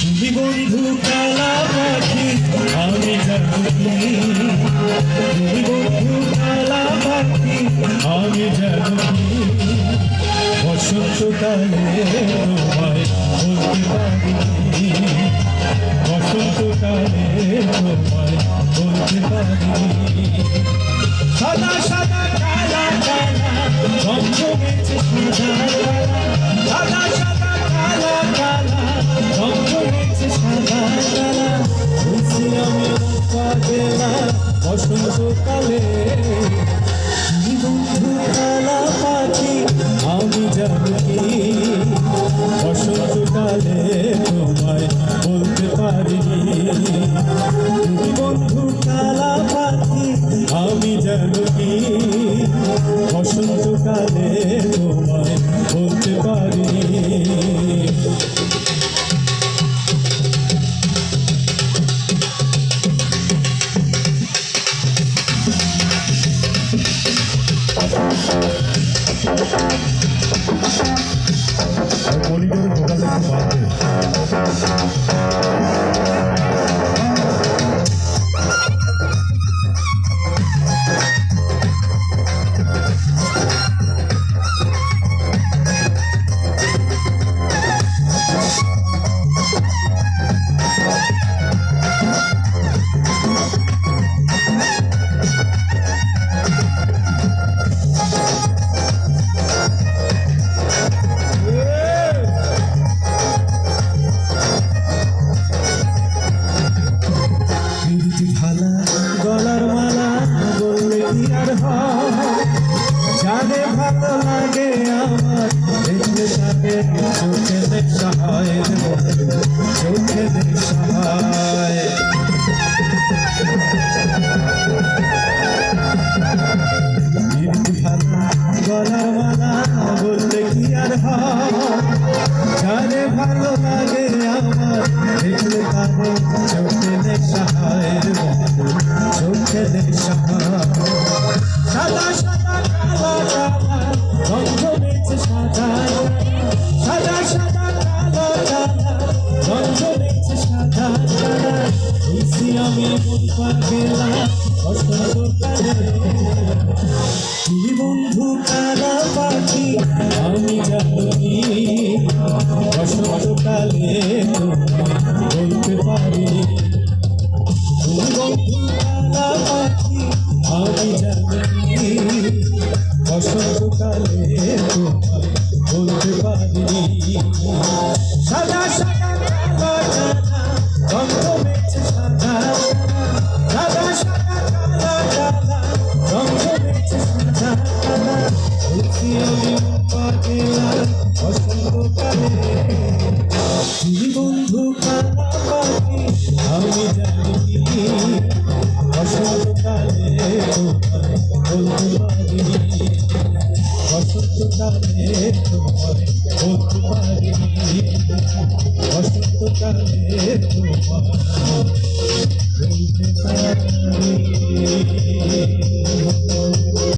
তুমি বন্ধু কালা পাখি আমি জানি, তুমি বন্ধু কালা পাখি আমি জানি, বসন্তকালে তোমায় বলতে পারি, বসন্তকালে তোমায় বলতে পারি। সাদা সাদা কালা কালা রঙ জমেছে সাদা কালা, সাদা সাদা কালা কালা রঙ জমেছে সাদা কালা, বলছি আমি পাগলা বসন্তকালে। তুমি বন্ধু কালা পাখি আমি জানি, বসন্তকালে তোমায় বলতে পারি। তুমি বন্ধু কালা পাখি আমি জানি, বসন্তকালে তোমায় বলতে পারি। মনিটরের ভোকাল একটু বাড়বে। গলার মালা বললে কি আর হয়, জানে ভালো লাগে আমার দেখলে তাকে চোখে দেখা হয়, চোখে দেখা হয়। গলার মালা বললে কি আর হয়, জানে ভালো লাগে আমার দেখলে তাকে চোখে দেখা হয়, চোখে দেখা হয়। সাদা সাদা কালা কালা রঙ জমেছে সাদা, সাদা সাদা কালা কালা রঙ জমেছে সাদা কালা, বলছি আমি মন পাগলা বসন্তকালে। তুমি বন্ধু কালা পাখি আমি জানি, বসন্তকালে তোমায় বলতে পারি। তুমি বন্ধু কালা পাখি আমি জানি, বসন্তকালে তোমায় বলতে পারি। সাদা সাদা কালা কালা রঙ জমেছে সাদা, সাদা সাদা কালা কালা রঙ জমেছে সাদা কালা, বলছি আমি পাগলা বসন্তকালে। তুমি বন্ধু কালা পাখি আমি জানি, বসন্তকালে তোমায় বলতে পারি, বসন্তকালে তোমায় বলতে পারি, বসন্তকালে তোমায় বলতে পারি।